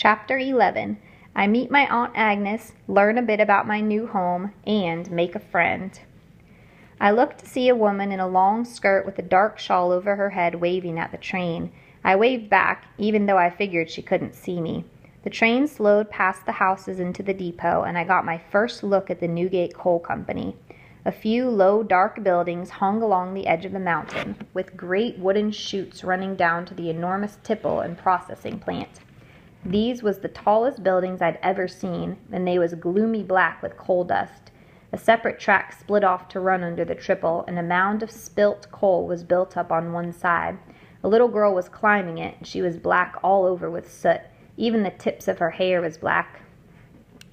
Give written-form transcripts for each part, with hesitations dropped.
Chapter 11. I meet my Aunt Agnes, learn a bit about my new home, and make a friend. I looked to see a woman in a long skirt with a dark shawl over her head waving at the train. I waved back, even though I figured she couldn't see me. The train slowed past the houses into the depot, and I got my first look at the Newgate Coal Company. A few low, dark buildings hung along the edge of the mountain, with great wooden chutes running down to the enormous tipple and processing plant. These was the tallest buildings I'd ever seen, and they was gloomy black with coal dust. A separate track split off to run under the triple, and a mound of spilt coal was built up on one side. A little girl was climbing it, and she was black all over with soot. Even the tips of her hair was black.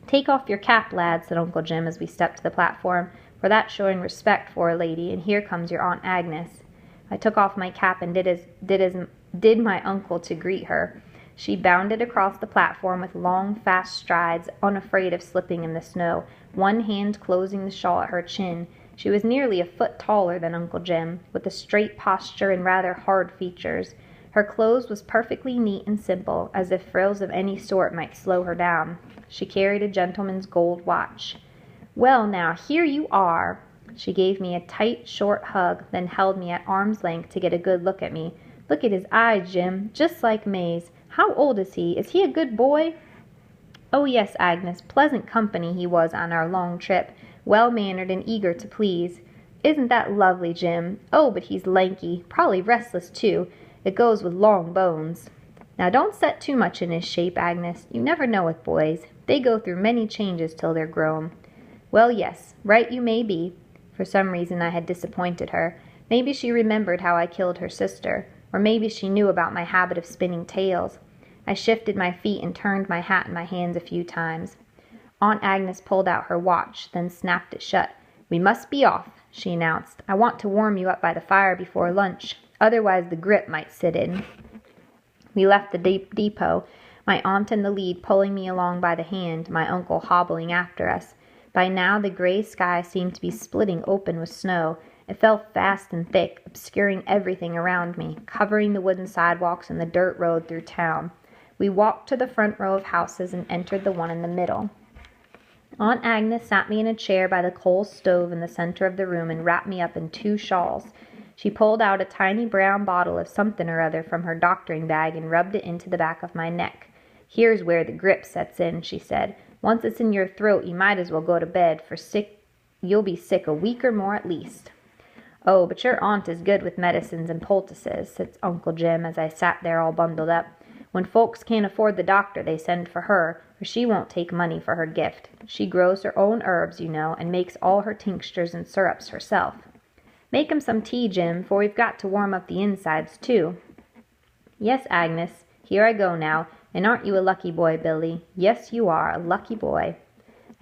"Take off your cap, lad," said Uncle Jim as we stepped to the platform, "for that's showing respect for a lady, and here comes your Aunt Agnes." I took off my cap and did my uncle to greet her. She bounded across the platform with long, fast strides, unafraid of slipping in the snow, one hand closing the shawl at her chin. She was nearly a foot taller than Uncle Jim, with a straight posture and rather hard features. Her clothes was perfectly neat and simple, as if frills of any sort might slow her down. She carried a gentleman's gold watch. "Well, now, here you are." She gave me a tight, short hug, then held me at arm's length to get a good look at me. "Look at his eyes, Jim, just like May's. How old is he? Is he a good boy?" "Oh, yes, Agnes, pleasant company he was on our long trip, well-mannered and eager to please." "Isn't that lovely, Jim? Oh, but he's lanky, probably restless, too. It goes with long bones." "Now, don't set too much in his shape, Agnes. You never know with boys. They go through many changes till they're grown." Well, yes, right you may be. For some reason I had disappointed her. Maybe she remembered how I killed her sister, or maybe she knew about my habit of spinning tales. I shifted my feet and turned my hat in my hands a few times. Aunt Agnes pulled out her watch, then snapped it shut. "We must be off," she announced. "I want to warm you up by the fire before lunch. Otherwise the grip might sit in." We left the depot, my aunt in the lead pulling me along by the hand, my uncle hobbling after us. By now the gray sky seemed to be splitting open with snow. It fell fast and thick, obscuring everything around me, covering the wooden sidewalks and the dirt road through town. We walked to the front row of houses and entered the one in the middle. Aunt Agnes sat me in a chair by the coal stove in the center of the room and wrapped me up in 2 shawls. She pulled out a tiny brown bottle of something or other from her doctoring bag and rubbed it into the back of my neck. "Here's where the grip sets in," she said. "Once it's in your throat, you might as well go to bed, for you'll be sick a week or more at least." "Oh, but your aunt is good with medicines and poultices," said Uncle Jim as I sat there all bundled up. "When folks can't afford the doctor, they send for her, for she won't take money for her gift. She grows her own herbs, you know, and makes all her tinctures and syrups herself." "Make 'em some tea, Jim, for we've got to warm up the insides, too." "Yes, Agnes, here I go now. And aren't you a lucky boy, Billy? Yes, you are, a lucky boy."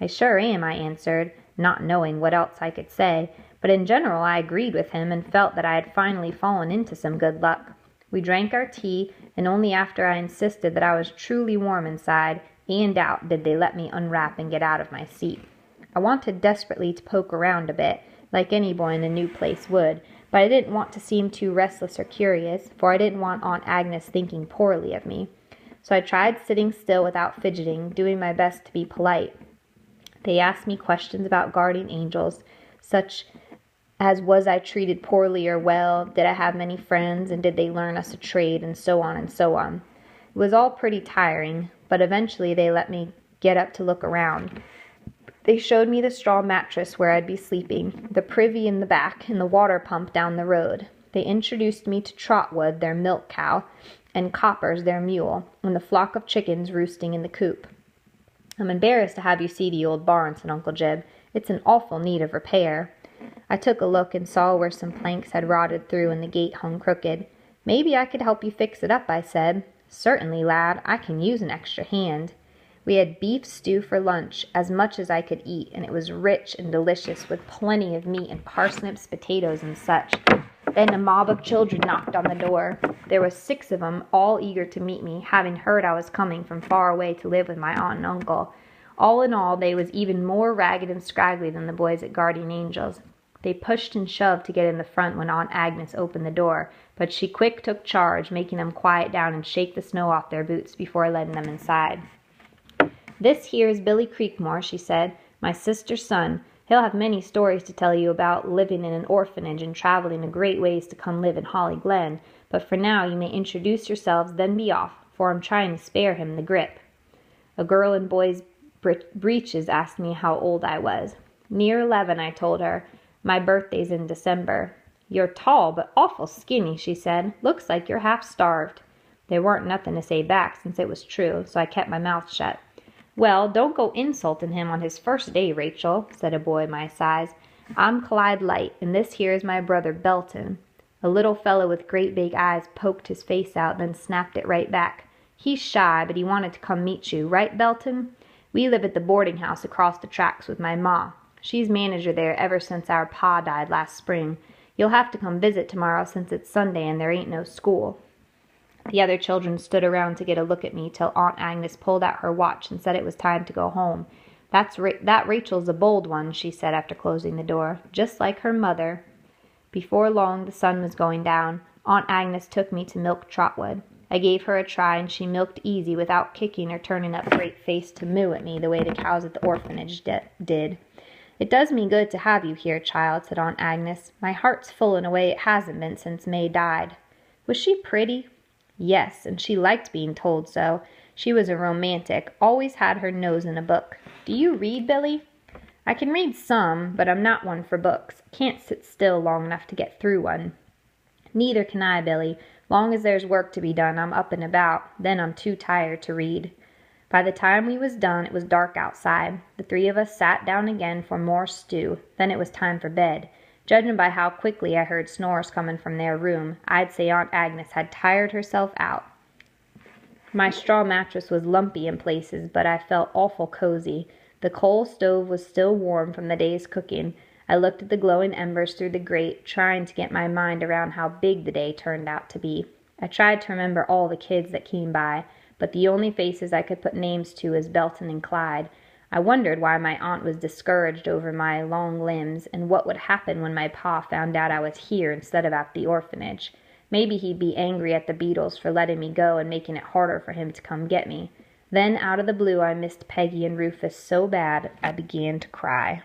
"I sure am," I answered, not knowing what else I could say, but in general I agreed with him and felt that I had finally fallen into some good luck. We drank our tea, and only after I insisted that I was truly warm inside and out did they let me unwrap and get out of my seat. I wanted desperately to poke around a bit, like any boy in a new place would, but I didn't want to seem too restless or curious, for I didn't want Aunt Agnes thinking poorly of me. So I tried sitting still without fidgeting, doing my best to be polite. They asked me questions about guardian angels, such as was I treated poorly or well, did I have many friends, and did they learn us a trade, and so on and so on. It was all pretty tiring, but eventually they let me get up to look around. They showed me the straw mattress where I'd be sleeping, the privy in the back, and the water pump down the road. They introduced me to Trotwood, their milk cow, and Coppers, their mule, and the flock of chickens roosting in the coop. "I'm embarrassed to have you see the old barn," said Uncle Jim. "It's in awful need of repair." I took a look and saw where some planks had rotted through and the gate hung crooked. "Maybe I could help you fix it up," I said. "Certainly, lad. I can use an extra hand." We had beef stew for lunch, as much as I could eat, and it was rich and delicious, with plenty of meat and parsnips, potatoes, and such. Then a mob of children knocked on the door. There were 6 of them, all eager to meet me, having heard I was coming from far away to live with my aunt and uncle. All in all, they was even more ragged and scraggly than the boys at Guardian Angels. They pushed and shoved to get in the front when Aunt Agnes opened the door, but she quick took charge, making them quiet down and shake the snow off their boots before letting them inside. "This here is Billy Creekmore," she said, "my sister's son. He'll have many stories to tell you about living in an orphanage and traveling a great ways to come live in Holly Glen, but for now you may introduce yourselves, then be off, for I'm trying to spare him the grip." A girl in boy's breeches asked me how old I was. "Near 11, I told her. "My birthday's in December." "You're tall, but awful skinny," she said. "Looks like you're half starved." There weren't nothing to say back, since it was true, so I kept my mouth shut. "Well, don't go insulting him on his first day, Rachel," said a boy my size. "I'm Clyde Light, and this here is my brother Belton." A little fellow with great big eyes poked his face out, then snapped it right back. "He's shy, but he wanted to come meet you, right, Belton? We live at the boarding house across the tracks with my ma. She's manager there ever since our pa died last spring. You'll have to come visit tomorrow since it's Sunday and there ain't no school." The other children stood around to get a look at me till Aunt Agnes pulled out her watch and said it was time to go home. That Rachel's a bold one," she said after closing the door, "just like her mother." Before long the sun was going down. Aunt Agnes took me to milk Trotwood. I gave her a try, and she milked easy without kicking or turning up great face to moo at me the way the cows at the orphanage did. "It does me good to have you here, child," said Aunt Agnes. "My heart's full in a way it hasn't been since May died." "Was she pretty?" "Yes, and she liked being told so. She was a romantic, always had her nose in a book. Do you read, Billy?" "I can read some, but I'm not one for books. Can't sit still long enough to get through one." "Neither can I, Billy. Long as there's work to be done, I'm up and about. Then I'm too tired to read." By the time we was done, it was dark outside. The three of us sat down again for more stew. Then it was time for bed. Judging by how quickly I heard snores coming from their room, I'd say Aunt Agnes had tired herself out. My straw mattress was lumpy in places, but I felt awful cozy. The coal stove was still warm from the day's cooking. I looked at the glowing embers through the grate, trying to get my mind around how big the day turned out to be. I tried to remember all the kids that came by, but the only faces I could put names to was Belton and Clyde. I wondered why my aunt was discouraged over my long limbs, and what would happen when my pa found out I was here instead of at the orphanage. Maybe he'd be angry at the Beatles for letting me go and making it harder for him to come get me. Then, out of the blue, I missed Peggy and Rufus so bad I began to cry.